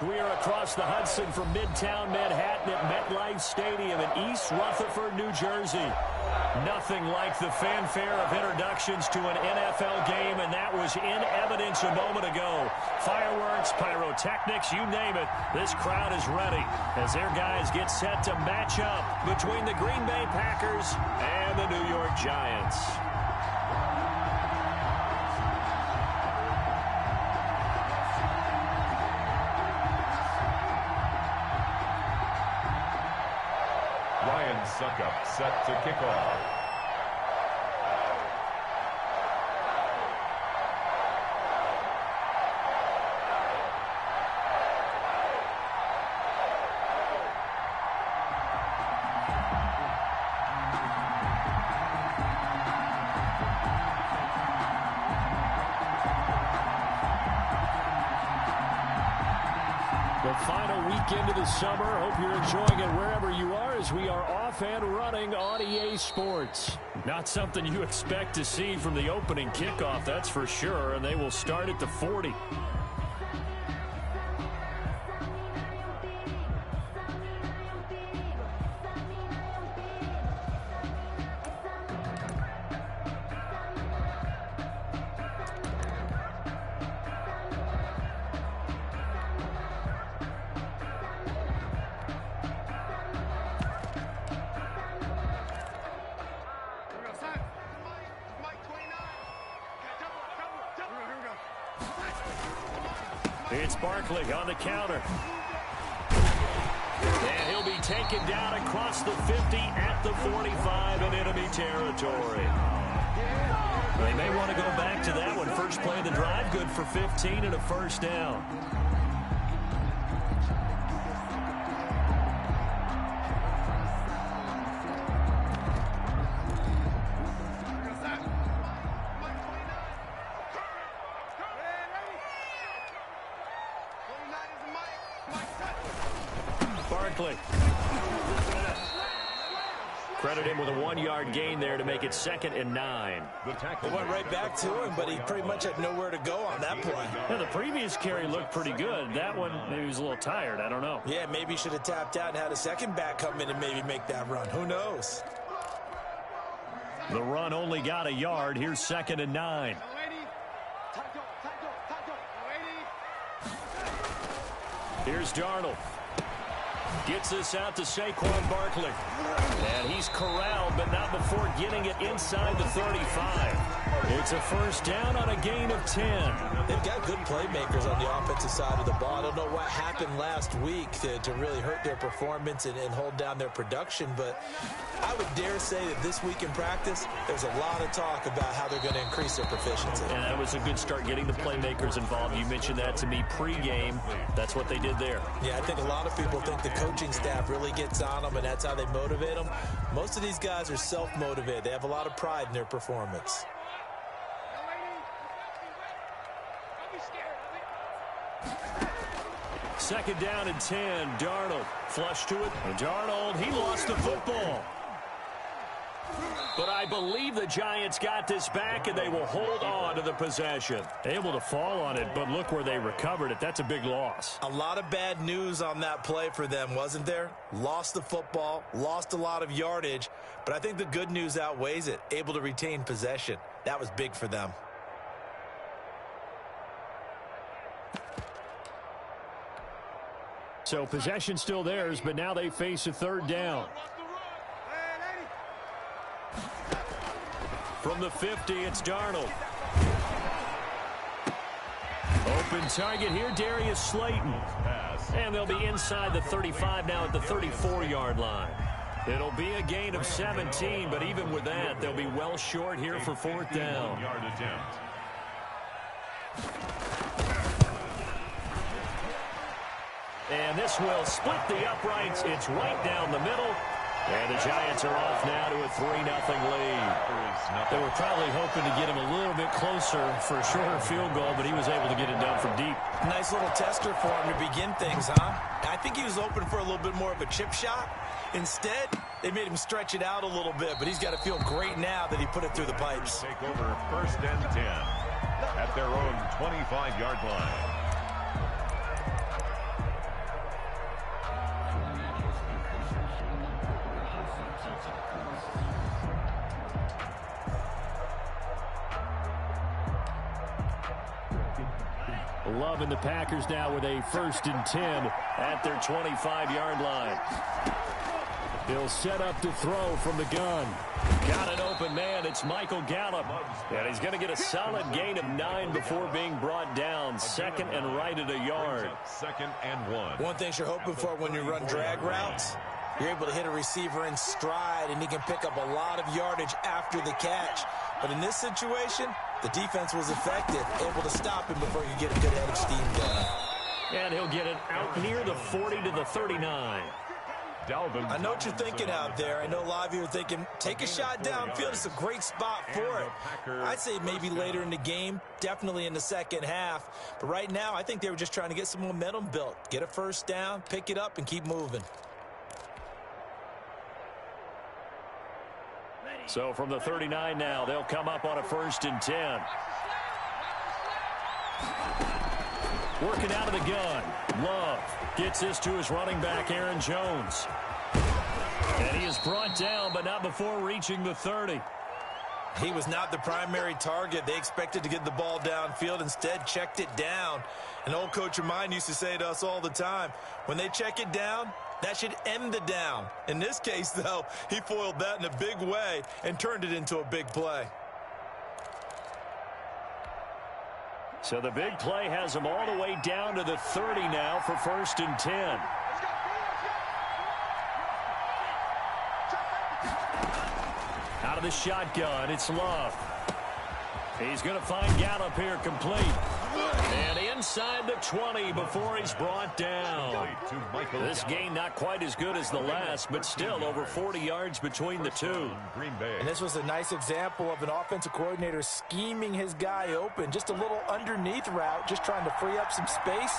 We are across the Hudson from Midtown Manhattan at MetLife Stadium in East Rutherford, New Jersey. Nothing like the fanfare of introductions to an NFL game, and that was in evidence a moment ago. Fireworks, pyrotechnics, you name it, this crowd is ready as their guys get set to match up between the Green Bay Packers and the New York Giants. Suckup set to kick off. The final weekend of the summer. Hope you're enjoying it wherever you are as we are off and running on EA Sports. Not something you expect to see from the opening kickoff, that's for sure, and they will start at the 40. It's Barkley on the counter. And he'll be taken down across the 50 at the 45 in enemy territory. They may want to go back to that one. First play of the drive, good for 15 and a first down. Credit him with a 1-yard gain there to make it 2nd and 9. They went right back to him, but he pretty much had nowhere to go on that play. Yeah, the previous carry looked pretty good. That one, maybe he was a little tired. I don't know. Yeah, maybe he should have tapped out and had a second back come in and maybe make that run. Who knows? The run only got a yard. Here's 2nd and 9. Here's Darnold. Gets this out to Saquon Barkley. And he's corralled, but not before getting it inside the 35. It's a first down on a gain of 10. They've got good playmakers on the offensive side of the ball. I don't know what happened last week to really hurt their performance and hold down their production, but I would dare say that this week in practice, there's a lot of talk about how they're going to increase their proficiency. And that was a good start getting the playmakers involved. You mentioned that to me pregame. That's what they did there. Yeah, I think a lot of people think the coaching staff really gets on them, and that's how they motivate them. Most of these guys are self-motivated. They have a lot of pride in their performance. Second down and 10. Darnold flush to it. And Darnold, he lost the football. But I believe the Giants got this back, and they will hold on to the possession. Able to fall on it, but look where they recovered it. That's a big loss. A lot of bad news on that play for them, wasn't there? Lost the football, lost a lot of yardage, but I think the good news outweighs it. Able to retain possession. That was big for them. So possession still theirs, but now they face a third down. From the 50, it's Darnold. Open target here, Darius Slayton. And they'll be inside the 35 now at the 34-yard line. It'll be a gain of 17, but even with that, they'll be well short here for fourth down. And this will split the uprights. It's right down the middle. And the Giants are off now to a 3-0 lead. They were probably hoping to get him a little bit closer for a shorter field goal, but he was able to get it done from deep. Nice little tester for him to begin things, huh? I think he was open for a little bit more of a chip shot. Instead, they made him stretch it out a little bit, but he's got to feel great now that he put it through the pipes. Take over 1st and 10 at their own 25-yard line. Loving the Packers now with a 1st and 10 at their 25-yard line. He'll set up to throw from the gun. Got an open man. It's Michael Gallup. And he's going to get a solid gain of 9 before being brought down. 2nd and right at a yard. 2nd and 1. One thing you're hoping for when you run drag routes, you're able to hit a receiver in stride, and he can pick up a lot of yardage after the catch. But in this situation, the defense was effective, able to stop him before you get a good head of steam going. And he'll get it out near the 40 to the 39. I know what you're thinking out there. I know a lot of you are thinking, take a shot downfield. It's a great spot for it. I'd say maybe later in the game, definitely in the second half. But right now, I think they were just trying to get some momentum built. Get a first down, pick it up, and keep moving. So from the 39 now, they'll come up on a 1st and 10. Working out of the gun. Love gets this to his running back, Aaron Jones. And he is brought down, but not before reaching the 30. He was not the primary target. They expected to get the ball downfield. Instead, checked it down. An old coach of mine used to say to us all the time, when they check it down, that should end the down. In this case, though, he foiled that in a big way and turned it into a big play. So the big play has him all the way down to the 30 now for 1st and 10. Out of the shotgun, it's Love. He's going to find Gallup here complete. And inside the 20 before he's brought down. This game not quite as good as the last, but still over 40 yards between the two. And this was a nice example of an offensive coordinator scheming his guy open. Just a little underneath route, just trying to free up some space,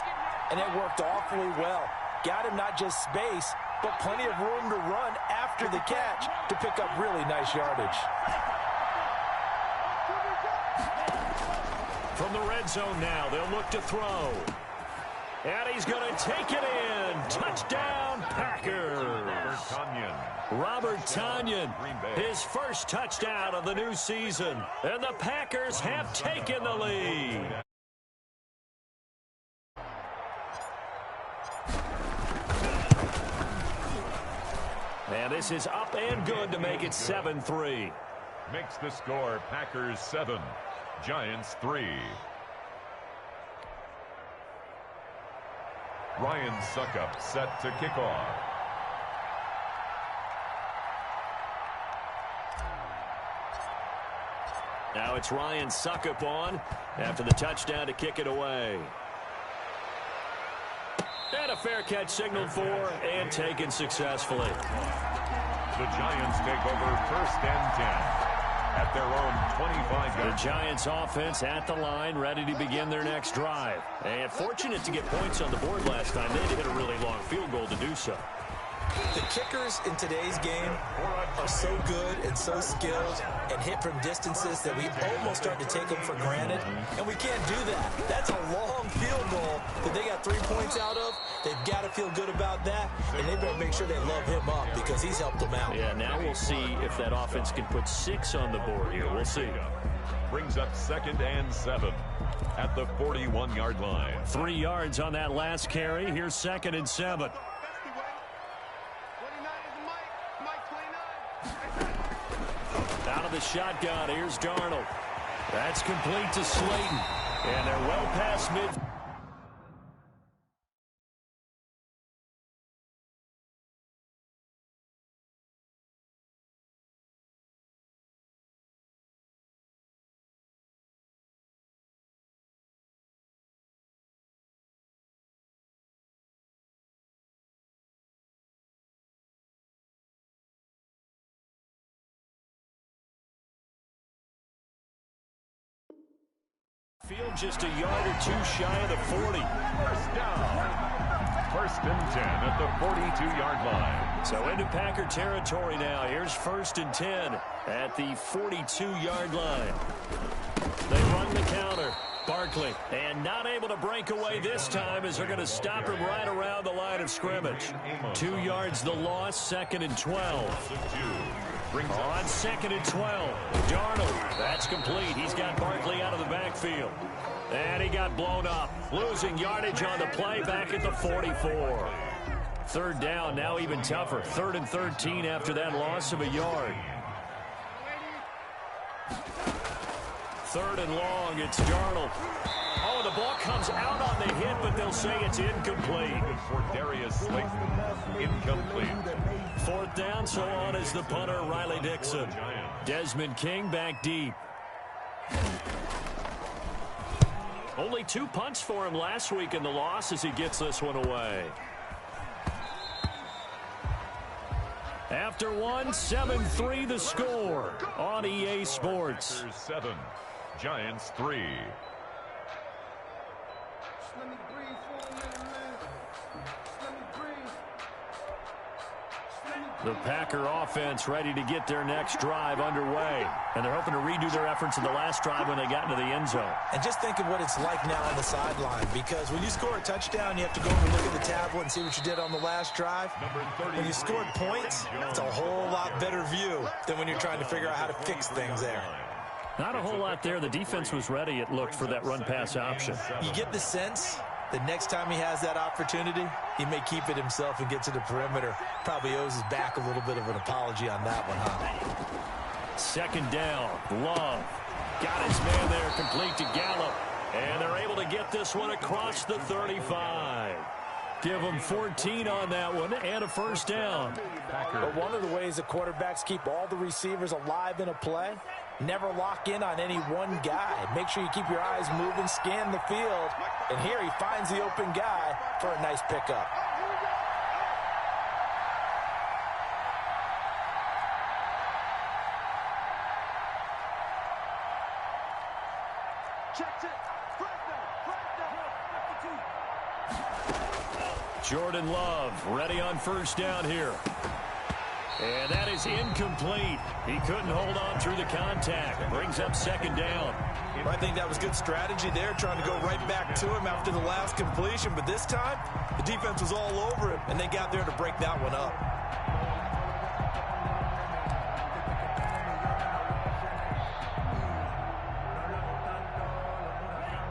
and it worked awfully well. Got him not just space, but plenty of room to run after the catch to pick up really nice yardage. From the red zone now, they'll look to throw. And he's going to take it in. Touchdown, Packers. Robert Tonyan, his first touchdown of the new season. And the Packers have taken the lead. And this is up and good to make it 7-3. Makes the score Packers 7, Giants 3. Ryan Suckup set to kick off. Now it's Ryan Suckup on after the touchdown to kick it away. And a fair catch signaled for and taken successfully. The Giants take over 1st and 10. At their own 25-yard. The Giants offense at the line, ready to begin their next drive. And fortunate to get points on the board last time. They had to hit a really long field goal to do so. The kickers in today's game are so good and so skilled and hit from distances that we almost start to take them for granted, and we can't do that. That's a long field goal that they got 3 points out of. They've got to feel good about that, and they better make sure they love him up because he's helped them out. Yeah, now we'll see if that offense can put 6 on the board here. We'll see. Brings up 2nd and 7 at the 41-yard line. 3 yards on that last carry. Here's 2nd and 7. Out of the shotgun, here's Darnold. That's complete to Slayton. And they're well past mid. Field just a yard or 2 shy of the 40. First down. 1st and 10 at the 42-yard line. So into Packer territory now. Here's 1st and 10 at the 42-yard line. They run the counter. Barkley, and not able to break away this time as they're going to stop him right around the line of scrimmage. 2 yards the loss, 2nd and 12. On 2nd and 12, Darnold, that's complete. He's got Barkley out of the backfield. And he got blown up, losing yardage on the play back at the 44. Third down, now even tougher. 3rd and 13 after that loss of a yard. 3rd and long, it's Darnold. Oh, the ball comes out on the hit, but they'll say it's incomplete. For Darius Slayton, incomplete. 4th down, so on is the punter, Riley Dixon. Desmond King back deep. Only 2 punts for him last week in the loss as he gets this one away. After one, 7-3 the score on EA Sports. 7, Giants 3. The Packer offense ready to get their next drive underway. And they're hoping to redo their efforts in the last drive when they got into the end zone. And just think of what it's like now on the sideline, because when you score a touchdown, you have to go over and look at the tablet and see what you did on the last drive. When you scored points, it's a whole lot better view than when you're trying to figure out how to fix things there. Not a whole lot there. The defense was ready, it looked, for that run-pass option. You get the sense the next time he has that opportunity, he may keep it himself and get to the perimeter. Probably owes his back a little bit of an apology on that one, huh? 2nd down, Love. Got his man there, complete to Gallup. And they're able to get this one across the 35. Give them 14 on that one and a 1st down. But one of the ways the quarterbacks keep all the receivers alive in a play, never lock in on any one guy. Make sure you keep your eyes moving, scan the field. And here he finds the open guy for a nice pickup. Jordan Love ready on 1st down here. And that is incomplete. He couldn't hold on through the contact. Brings up 2nd down. I think that was good strategy there, trying to go right back to him after the last completion. But this time, the defense was all over him, and they got there to break that one up.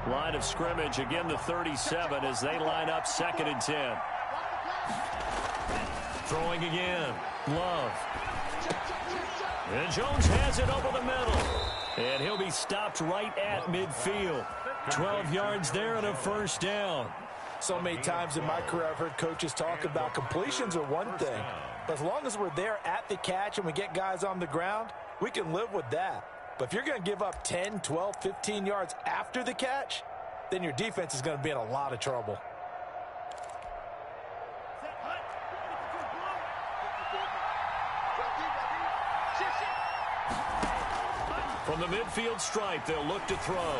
Line of scrimmage, again the 37 as they line up 2nd and 10. Throwing again, Love. And Jones has it over the middle. And he'll be stopped right at midfield. 12 yards there and a 1st down. So many times in my career I've heard coaches talk about completions are one thing. But as long as we're there at the catch and we get guys on the ground, we can live with that. But if you're going to give up 10, 12, 15 yards after the catch, then your defense is going to be in a lot of trouble. From the midfield stripe, they'll look to throw.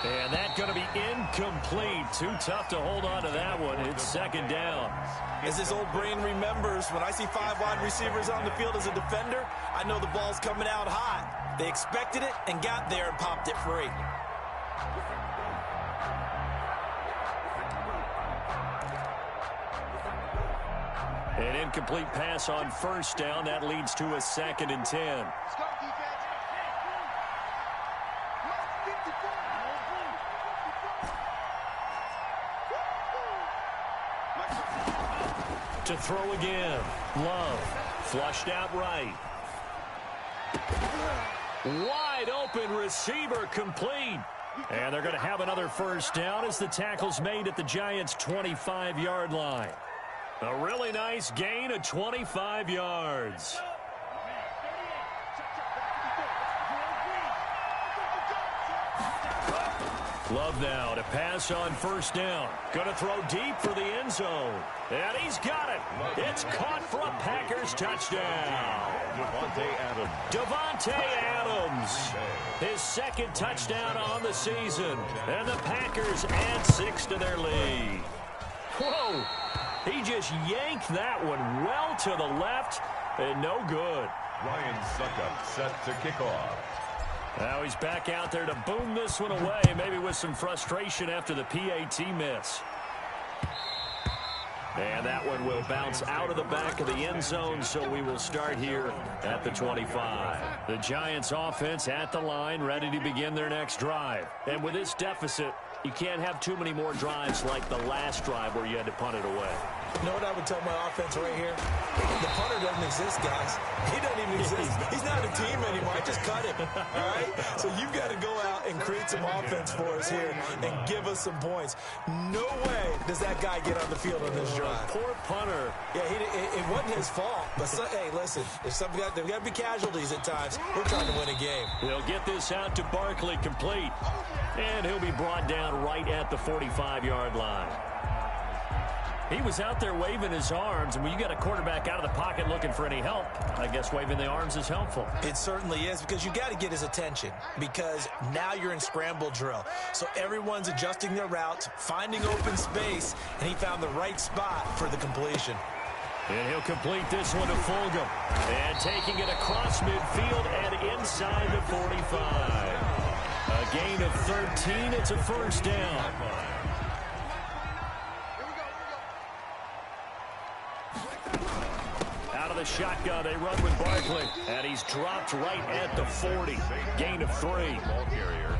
And that's going to be incomplete. Too tough to hold on to that one. It's 2nd down. As his old brain remembers, when I see 5 wide receivers on the field as a defender, I know the ball's coming out hot. They expected it and got there and popped it free. An incomplete pass on 1st down. That leads to a 2nd and 10. To throw again. Love. Flushed out right. Wide open receiver complete. And they're going to have another 1st down as the tackle's made at the Giants' 25-yard line. A really nice gain of 25 yards. Love now to pass on 1st down. Going to throw deep for the end zone. And he's got it. It's caught for a Packers touchdown. Devontae Adams. His 2nd touchdown on the season. And the Packers add 6 to their lead. Whoa. He just yanked that one well to the left and no good. Ryan Suckup set to kick off. Now he's back out there to boom this one away, maybe with some frustration after the PAT miss. And that one will bounce out of the back of the end zone, so we will start here at the 25. The Giants offense at the line, ready to begin their next drive. And with this deficit, you can't have too many more drives like the last drive where you had to punt it away. You know what I would tell my offense right here? The punter doesn't exist, guys. He doesn't even exist. He's not a team anymore. Just cut him, all right? So you've got to go out and create some offense for us here and give us some points. No way does that guy get on the field on this drive. Poor punter. Yeah, it wasn't his fault. But, hey, listen, there's got to be casualties at times. We're trying to win a game. They'll get this out to Barkley, complete. And he'll be brought down right at the 45-yard line. He was out there waving his arms, and when you got a quarterback out of the pocket looking for any help, I guess waving the arms is helpful. It certainly is, because you got to get his attention, because now you're in scramble drill. So everyone's adjusting their routes, finding open space, and he found the right spot for the completion. And he'll complete this one to Fulgham. And taking it across midfield and inside the 45. A gain of 13. It's a first down. Out of the shotgun, they run with Barkley. And he's dropped right at the 40. Gain of 3. Ball carrier.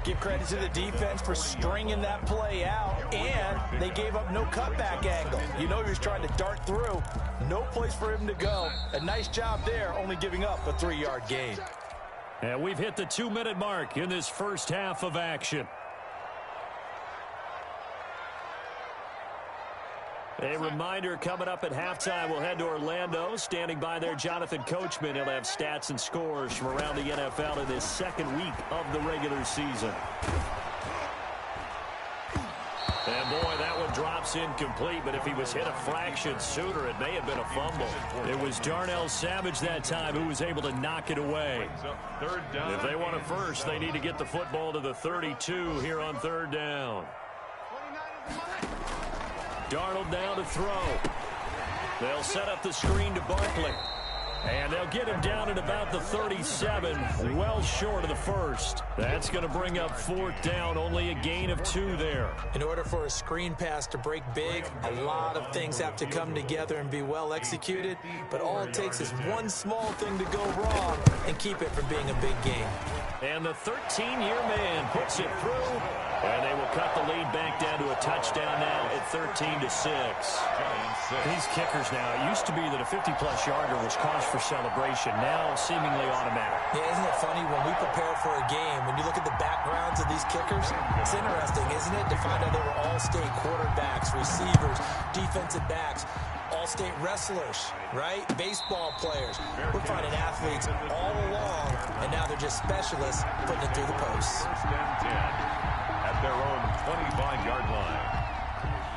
Give credit to the defense for stringing that play out, and they gave up no cutback angle. You know he was trying to dart through. No place for him to go. A nice job there, only giving up a 3-yard gain. And we've hit the 2-minute mark in this first half of action. A reminder, coming up at halftime, we'll head to Orlando. Standing by there, Jonathan Coachman. He'll have stats and scores from around the NFL in this second week of the regular season. And boy, that one drops incomplete, but if he was hit a fraction sooner, it may have been a fumble. It was Darnell Savage that time who was able to knock it away. If they want it first, they need to get the football to the 32 here on third down. Darnold down to throw. They'll set up the screen to Barkley. And they'll get him down at about the 37, well short of the first. That's going to bring up fourth down, only a gain of 2 there. In order for a screen pass to break big, a lot of things have to come together and be well executed. But all it takes is one small thing to go wrong and keep it from being a big game. And the 13-year man puts it through. And they will cut the lead back down to a touchdown now at 13-6. These kickers now, it used to be that a 50-plus yarder was cause for celebration. Now seemingly automatic. Yeah, isn't it funny when we prepare for a game, when you look at the backgrounds of these kickers, it's interesting, isn't it, to find out they were all-state quarterbacks, receivers, defensive backs, all-state wrestlers, right? Baseball players. We're finding athletes all along, and now they're just specialists putting it through the posts. First and 10. At their own 25-yard line.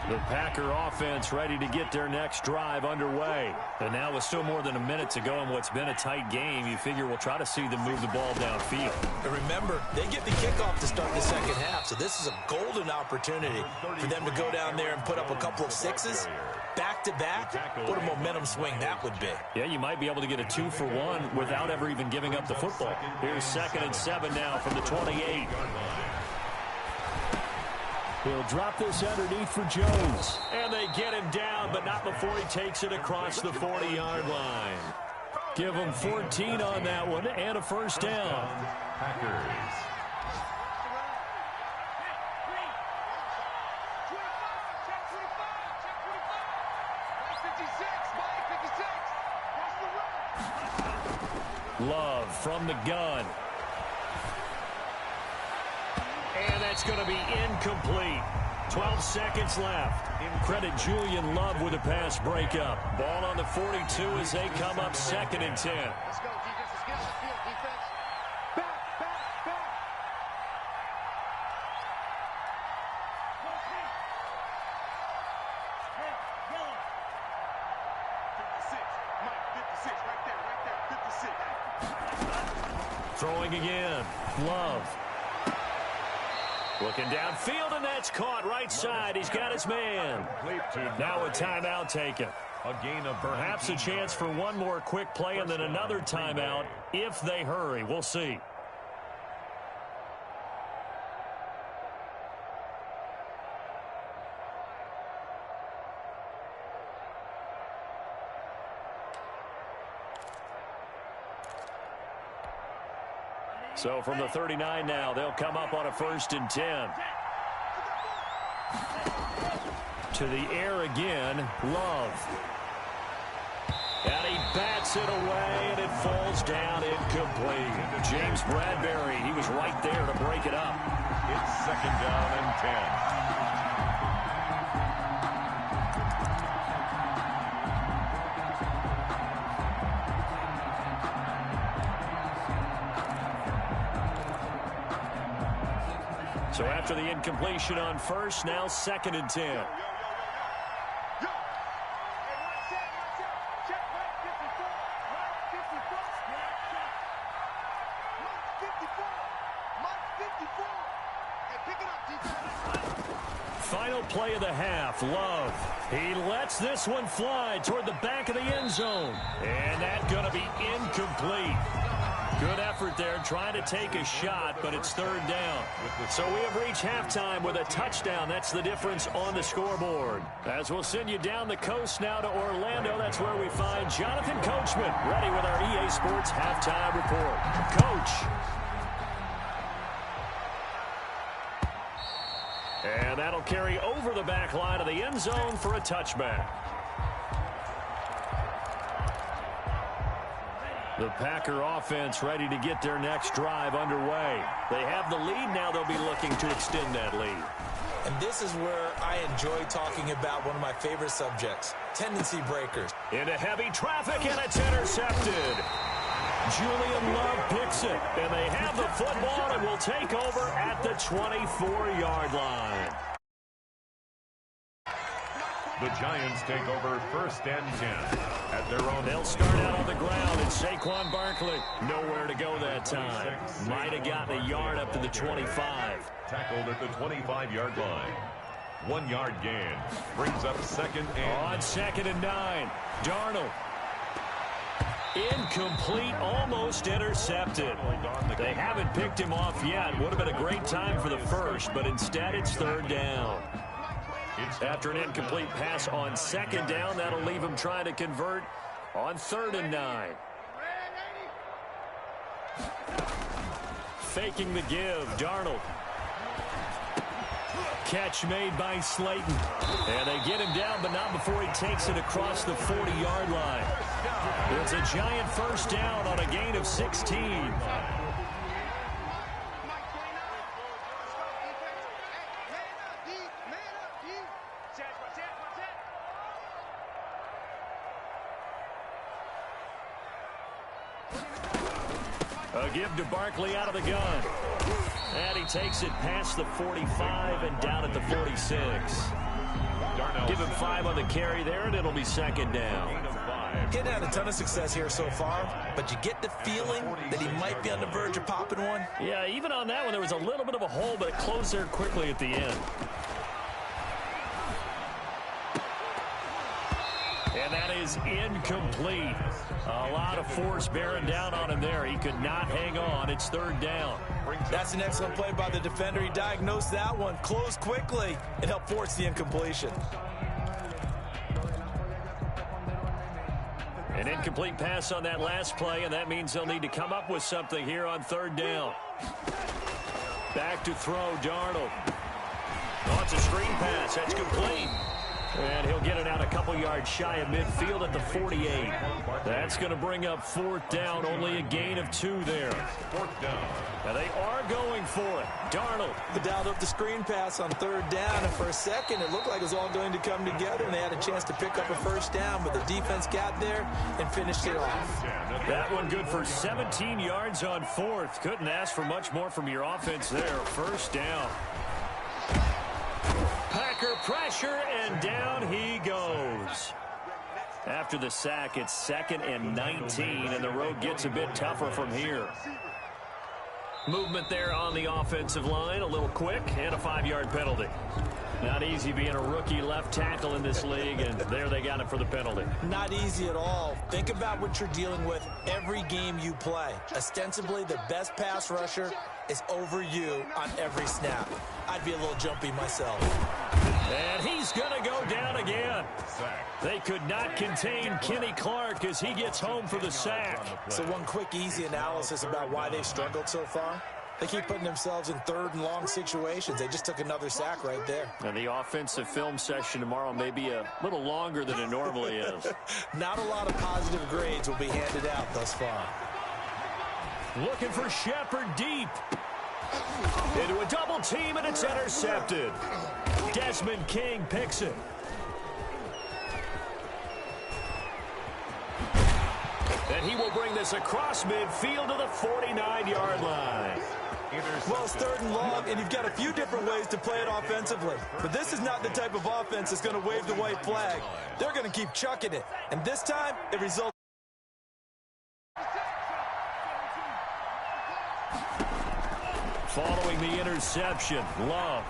The Packer offense ready to get their next drive underway. And now with still more than a minute to go in what's been a tight game, you figure we'll try to see them move the ball downfield. And remember, they get the kickoff to start the second half, so this is a golden opportunity for them to go down there and put up a couple of sixes. Back-to-back, what a momentum swing that would be. Yeah, you might be able to get a 2-for-1 without ever even giving up the football. Here's 2nd and 7 now from the 28. He'll drop this underneath for Jones. And they get him down, but not before he takes it across the 40-yard line. Give him 14 on that one and a first down. Packers. Love from the gun. And that's going to be incomplete. 12 seconds left. Credit Julian Love with a pass breakup. Ball on the 42 as they come up 2nd and 10. Let's go, defense. Let's get on the field, defense. Back. Yellow. 56. Mike, 56. Right there. 56. Throwing again. Love. Looking downfield, and that's caught right side. He's got his man. Now a timeout taken. A gain of perhaps a chance for one more quick play and then another timeout if they hurry. We'll see. So from the 39 now, they'll come up on a 1st and 10. To the air again, Love. And he bats it away, and it falls down incomplete. James Bradbury, he was right there to break it up. It's 2nd down and 10. So after the incompletion on 1st, now 2nd and 10. Final play of the half, Love. He lets this one fly toward the back of the end zone. And that's going to be incomplete. Good effort there trying to take a shot, but it's 3rd down. So we have reached halftime with a touchdown. That's the difference on the scoreboard. As we'll send you down the coast now to Orlando, that's where we find Jonathan Coachman ready with our EA Sports halftime report. Coach. And that'll carry over the back line of the end zone for a touchback. The Packer offense ready to get their next drive underway. They have the lead now. They'll be looking to extend that lead. And this is where I enjoy talking about one of my favorite subjects, tendency breakers. Into heavy traffic, and it's intercepted. Julian Love picks it, and they have the football and will take over at the 24-yard line. The Giants take over 1st and 10 at their own. They'll start out on the ground, and Saquon Barkley nowhere to go that time. Might have gotten a yard up to the 25. Tackled at the 25-yard line. 1-yard gain brings up 2nd and. On 2nd and 9, Darnold. Incomplete, almost intercepted. They haven't picked him off yet. Would have been a great time for the 1st, but instead it's 3rd down. After an incomplete pass on 2nd down, that'll leave him trying to convert on 3rd and 9. Faking the give, Darnold. Catch made by Slayton. And they get him down, but not before he takes it across the 40-yard line. It's a Giant 1st down on a gain of 16. A give to Barkley out of the gun. And he takes it past the 45 and down at the 46. Give him 5 on the carry there, and it'll be 2nd down. Getting had a ton of success here so far, but you get the feeling that he might be on the verge of popping one. Yeah, even on that one, there was a little bit of a hole, but it closed there quickly at the end. And that is incomplete. A lot of force bearing down on him there. He could not hang on. It's 3rd down. That's an excellent play by the defender. He diagnosed that one, closed quickly, and helped force the incompletion. An incomplete pass on that last play, and that means they'll need to come up with something here on 3rd down. Back to throw, Darnold. Oh, it's a screen pass. That's complete. And he'll get it out a couple yards shy of midfield at the 48. That's going to bring up 4th down, only a gain of 2 there. 4th down. Now they are going for it. Darnold. They dialed up the screen pass on 3rd down, and for a second it looked like it was all going to come together, and they had a chance to pick up a 1st down, but the defense got there and finished it off. That one good for 17 yards on 4th. Couldn't ask for much more from your offense there. 1st down. Packer pressure, and down he goes. After the sack, it's 2nd and 19, and the road gets a bit tougher from here. Movement there on the offensive line, a little quick, and a 5-yard penalty. Not easy being a rookie left tackle in this league, and there they got it for the penalty. Not easy at all. Think about what you're dealing with every game you play. Ostensibly the best pass rusher is over you on every snap. I'd be a little jumpy myself. And he's going to go down again. They could not contain Kenny Clark as he gets home for the sack. So one quick, easy analysis about why they've struggled so far. They keep putting themselves in third and long situations. They just took another sack right there. And the offensive film session tomorrow may be a little longer than it normally is. Not a lot of positive grades will be handed out thus far. Looking for Shepard deep. Into a double team, and it's intercepted. Desmond King picks it. And he will bring this across midfield to the 49-yard line. Well, it's third and long, and you've got a few different ways to play it offensively. But this is not the type of offense that's going to wave the white flag. They're going to keep chucking it. And this time, it results. Following the interception, Love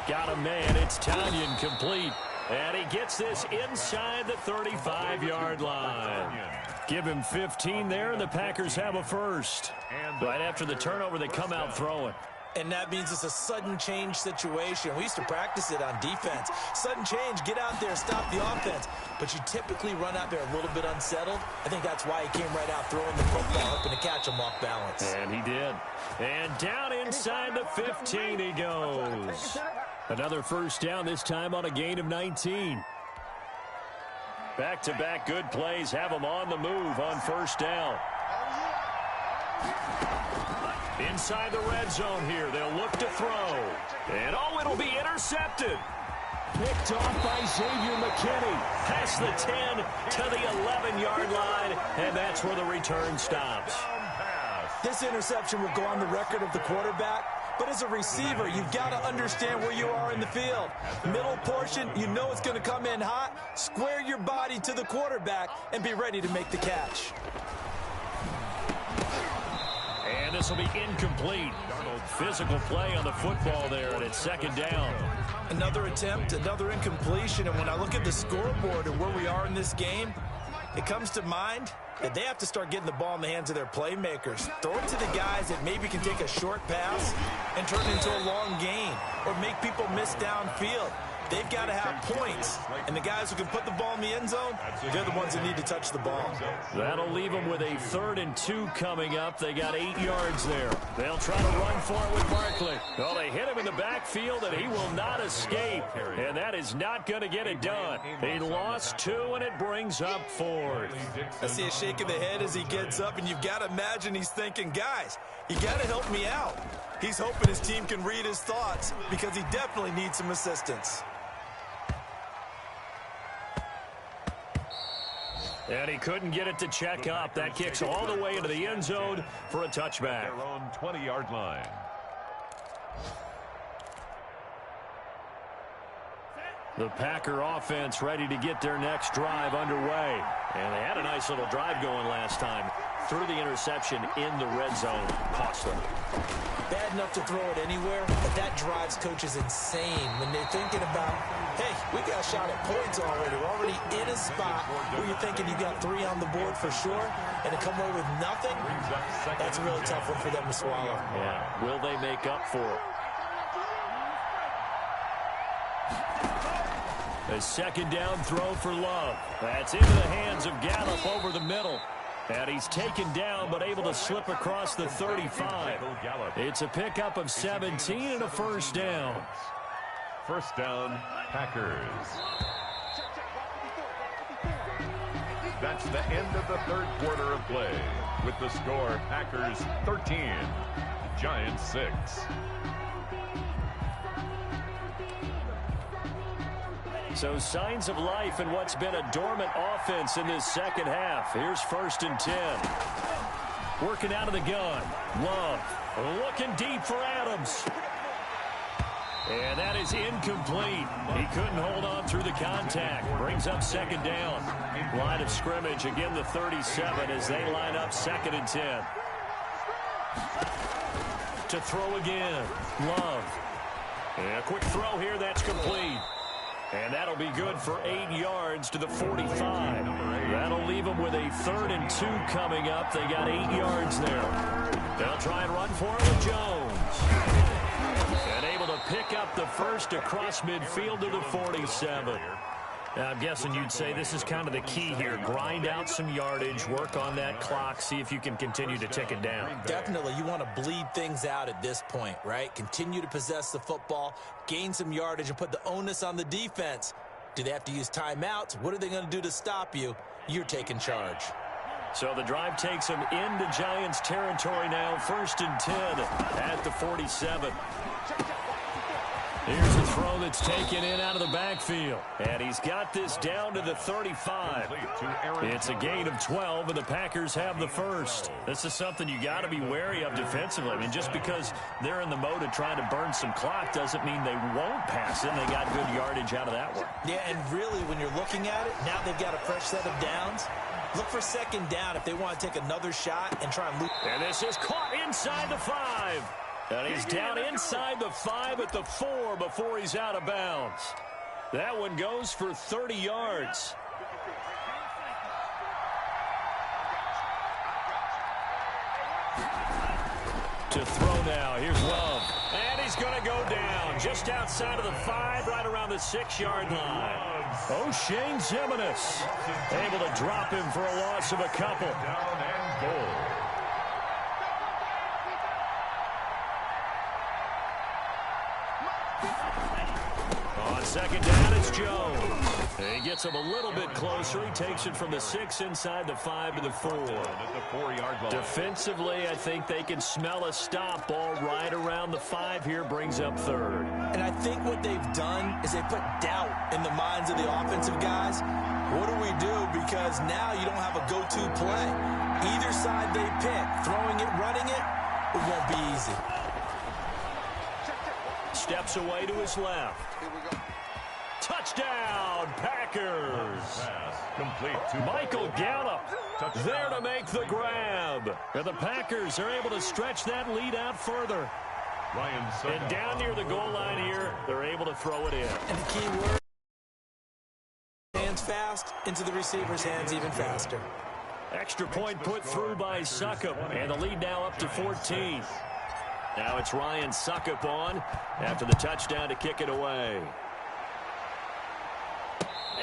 got a man. It's Tanyan complete. And he gets this inside the 35-yard line. Give him 15 there, and the Packers have a first. Right after the turnover, they come out throwing. And that means it's a sudden change situation. We used to practice it on defense. Sudden change, get out there, stop the offense. But you typically run out there a little bit unsettled. I think that's why he came right out throwing the football, hoping to catch him off balance. And he did. And down inside the 15 he goes. Another first down, this time on a gain of 19. Back-to-back good plays have them on the move on first down. Inside the red zone here, they'll look to throw. And oh, it'll be intercepted. Picked off by Xavier McKinney. Past the 10 to the 11-yard line, and that's where the return stops. This interception will go on the record of the quarterback. But as a receiver, you've got to understand where you are in the field. Middle portion, you know it's going to come in hot. Square your body to the quarterback and be ready to make the catch. And this will be incomplete. Physical play on the football there, and it's second down. Another attempt, another incompletion. And when I look at the scoreboard and where we are in this game, it comes to mind that they have to start getting the ball in the hands of their playmakers. Throw it to the guys that maybe can take a short pass and turn it into a long gain or make people miss downfield. They've got to have points. And the guys who can put the ball in the end zone, they're the ones that need to touch the ball. That'll leave them with a 3rd and 2 coming up. They got 8 yards there. They'll try to run for it with Barkley. Well, they hit him in the backfield, and he will not escape. And that is not going to get it done. He lost 2, and it brings up 4th. I see a shake of the head as he gets up, and you've got to imagine he's thinking, guys, you got to help me out. He's hoping his team can read his thoughts because he definitely needs some assistance. And he couldn't get it to check up. That kicks all the way into the end zone for a touchback. Their own 20-yard line. The Packer offense ready to get their next drive underway. And they had a nice little drive going last time. Threw the interception in the red zone. Costly. Bad enough to throw it anywhere, but that drives coaches insane when they're thinking about, hey, we got a shot at points already. We're already in a spot where you're thinking you got 3 on the board for sure, and to come away with nothing, that's a really tough one for them to swallow. Yeah, will they make up for it? A second down throw for Love. That's into the hands of Gallup over the middle. And he's taken down but able to slip across the 35. It's a pickup of 17 and a first down. First down, Packers. That's the end of the 3rd quarter of play. With the score, Packers 13, Giants 6. So signs of life in what's been a dormant offense in this second half. Here's 1st and 10. Working out of the gun. Love looking deep for Adams. And that is incomplete. He couldn't hold on through the contact. Brings up second down. Line of scrimmage, again the 37 as they line up 2nd and 10. To throw again. Love. And a quick throw here, that's complete. And that'll be good for 8 yards to the 45. That'll leave them with a 3rd and 2 coming up. They got 8 yards there. They'll try and run for it with Jones. And able to pick up the first across midfield to the 47. Now, I'm guessing you'd say this is kind of the key here. Grind out some yardage, work on that clock, see if you can continue to tick it down. Definitely. You want to bleed things out at this point, right? Continue to possess the football, gain some yardage, and put the onus on the defense. Do they have to use timeouts? What are they going to do to stop you? You're taking charge. So the drive takes them into Giants territory now. 1st and 10 at the 47. Here's a throw that's taken in out of the backfield. And he's got this down to the 35. It's a gain of 12, and the Packers have the first. This is something you got to be wary of defensively. I mean, just because they're in the mode of trying to burn some clock doesn't mean they won't pass it. And they got good yardage out of that one. Yeah, and really, when you're looking at it, now they've got a fresh set of downs. Look for 2nd down if they want to take another shot and try and loop. And this is caught inside the 5. And he's down inside the 5 at the 4 before he's out of bounds. That one goes for 30 yards. To throw now. Here's Love. And he's going to go down just outside of the 5, right around the 6-yard line. O'Shane Zimenez able to drop him for a loss of a couple. Down and goal. On 2nd down, it's Jones. He gets him a little bit closer. He takes it from the 6 inside the 5 to the 4. At the 4-yard line. Defensively, I think they can smell a stop ball right around the 5 here. Brings up 3rd. And I think what they've done is they put doubt in the minds of the offensive guys. What do we do? Because now you don't have a go-to play. Either side they pick, throwing it, running it, it won't be easy. Steps away to his left. Touchdown, Packers. Complete to Michael Gallup there to make the grab. And the Packers are able to stretch that lead out further. And down near the goal line here, they're able to throw it in. And the key word, hands fast, into the receiver's hands even faster. Extra point put through by Suckup, and the lead now up to 14. Now it's Ryan Suckup on after the touchdown to kick it away.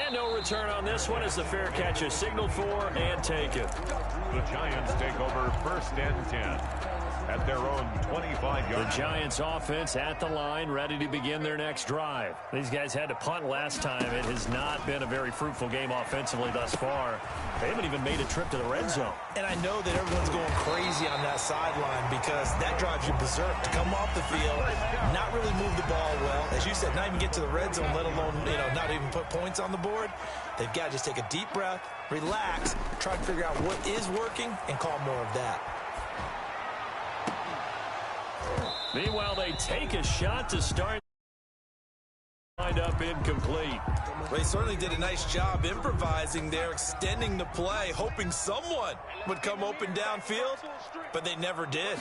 And no return on this one as the fair catch is signaled for and taken. The Giants take over 1st and 10 at their own 25-yard. The Giants offense at the line, ready to begin their next drive. These guys had to punt last time. It has not been a very fruitful game offensively thus far. They haven't even made a trip to the red zone. And I know that everyone's going crazy on that sideline because that drives you berserk to come off the field, not really move the ball well. As you said, not even get to the red zone, let alone, not even put points on the board. They've got to just take a deep breath, relax, try to figure out what is working, and call more of that. Meanwhile, they take a shot to start. Lined up incomplete. Well, they certainly did a nice job improvising there, extending the play, hoping someone would come open downfield, but they never did.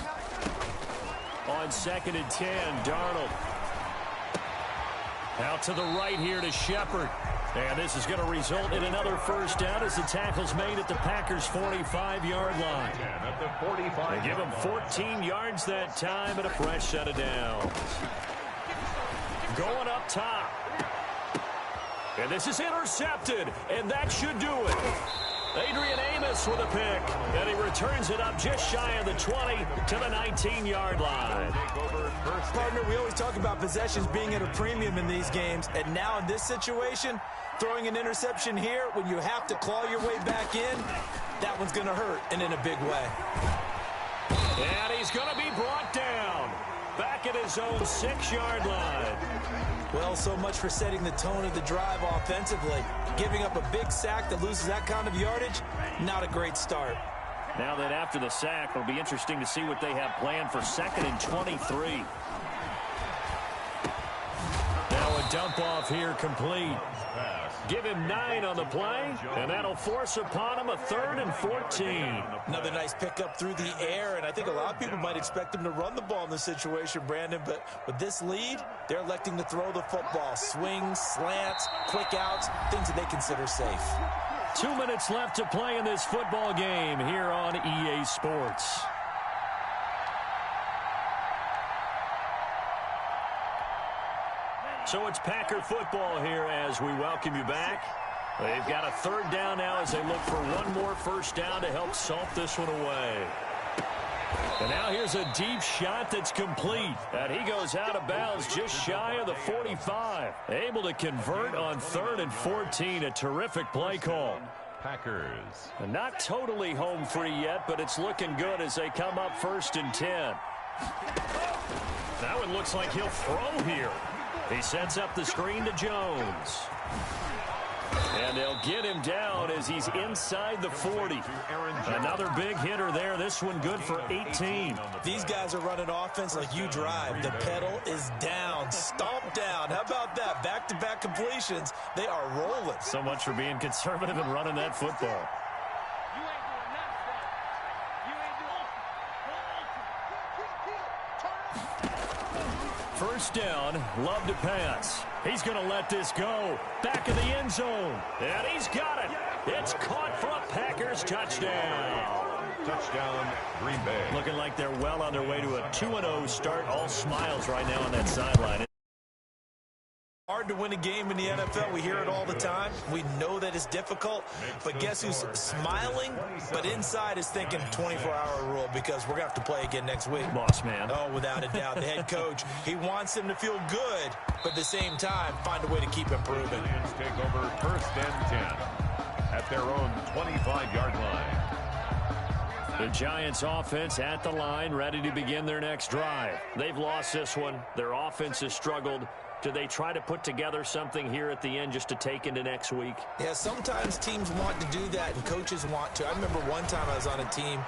On 2nd and 10, Darnold. Out to the right here to Shepard. And this is going to result in another first down as the tackle's made at the Packers' 45-yard line. At the 45. They give him 14 yards that time and a fresh set of downs. Going up top. And this is intercepted, and that should do it. Adrian Amos with a pick, and he returns it up just shy of the 20 to the 19-yard line. Partner, we always talk about possessions being at a premium in these games, and now in this situation, throwing an interception here when you have to claw your way back in, that one's going to hurt, and in a big way. And he's going to be brought down back at his own 6-yard line. Well, so much for setting the tone of the drive offensively. Giving up a big sack that loses that kind of yardage, not a great start. Now that after the sack, it'll be interesting to see what they have planned for 2nd and 23. Now a dump off here complete. Give him 9 on the play, and that'll force upon him a 3rd and 14. Another nice pickup through the air, and I think a lot of people might expect him to run the ball in this situation, Brandon, but with this lead, they're electing to throw the football. Swings, slants, quick outs, things that they consider safe. 2 minutes left to play in this football game here on EA Sports. So it's Packer football here as we welcome you back. They've got a third down now as they look for one more first down to help salt this one away. And now here's a deep shot that's complete. And he goes out of bounds just shy of the 45. Able to convert on 3rd and 14. A terrific play call. Packers. And not totally home free yet, but it's looking good as they come up 1st and 10. That one looks like he'll throw here. He sets up the screen to Jones. And they'll get him down as he's inside the 40. Another big hitter there. This one good for 18. These guys are running offense like you drive. The pedal is down, stomped down. How about that? Back-to-back completions. They are rolling. So much for being conservative and running that football. First down, love to pass. He's going to let this go. Back of the end zone. And he's got it. It's caught for a Packers touchdown. Touchdown, Green Bay. Looking like they're well on their way to a 2-0 start. All smiles right now on that sideline. Hard to win a game in the NFL. We hear it all the time. We know that it's difficult. But guess who's smiling, but inside is thinking 24-hour rule because we're going to have to play again next week. Boss man. Oh, without a doubt. The head coach, he wants them to feel good, but at the same time, find a way to keep improving. Lions take over 1st and 10 at their own 25-yard line. The Giants offense at the line, ready to begin their next drive. They've lost this one. Their offense has struggled. Do they try to put together something here at the end just to take into next week? Yeah, sometimes teams want to do that and coaches want to. I remember one time I was on a team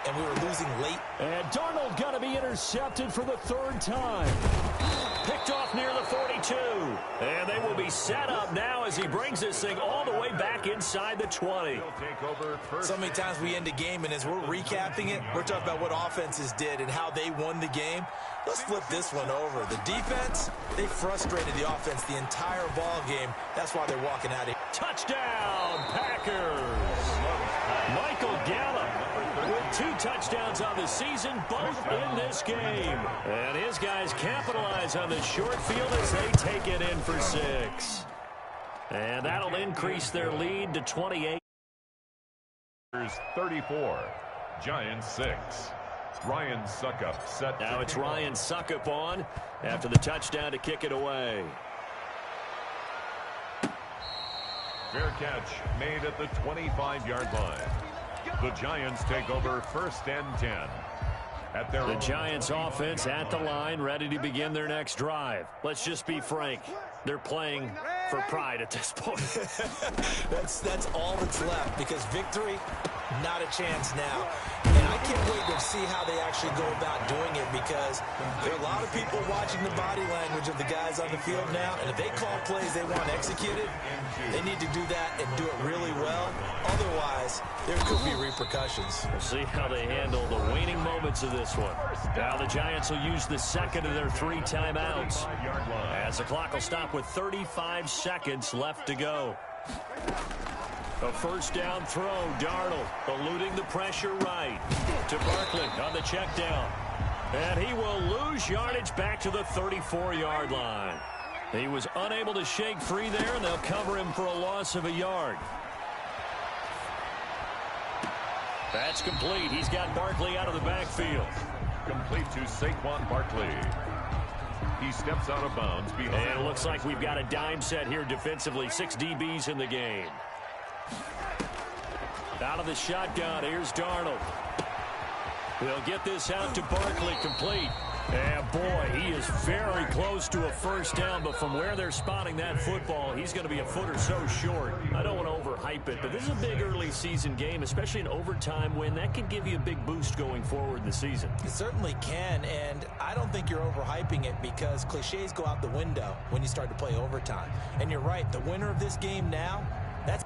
and we were losing late. And Darnold going to be intercepted for the 3rd time. Picked off near the 42. And they will be set up now as he brings this thing all the way back inside the 20. So many times we end a game, and as we're recapping it, we're talking about what offenses did and how they won the game. Let's flip this one over. The defense, they frustrated the offense the entire ball game. That's why they're walking out of here. Touchdown, Packers. Michael Gallup with 2 touchdowns on the season, both in this game. And his guys capitalize on the short field as they take it in for 6. And that'll increase their lead to 28. 34, Giants 6. Ryan Suckup set. Now it's Ryan Suckup on after the touchdown to kick it away. Fair catch made at the 25-yard line. The Giants take over 1st and 10. At their The Giants offense at the line, ready to begin their next drive. Let's just be frank. They're playing for pride at this point. That's all that's left because victory, not a chance now. And I can't wait to see how they actually go about doing it because there are a lot of people watching the body language of the guys on the field now. And if they call plays they want executed, they need to do that and do it really well. Otherwise, there could be repercussions. We'll see how they handle the waning moments of this one. Now the Giants will use the second of their 3 timeouts as the clock will stop with 35 seconds left to go. A first down throw, Darnold eluding the pressure right to Barkley on the check down. And he will lose yardage back to the 34-yard line. He was unable to shake free there, and they'll cover him for a loss of a yard. That's complete. He's got Barkley out of the backfield. Complete to Saquon Barkley. He steps out of bounds behind. And it looks like we've got a dime set here defensively. 6 DBs in the game. Out of the shotgun, here's Darnold. He'll get this out to Barkley, complete. And boy, he is very close to a first down, but from where they're spotting that football, he's going to be a foot or so short. I don't want to overhype it, but this is a big early season game, especially an overtime win. That can give you a big boost going forward in the season. It certainly can, and I don't think you're overhyping it because cliches go out the window when you start to play overtime. And you're right, the winner of this game now, that's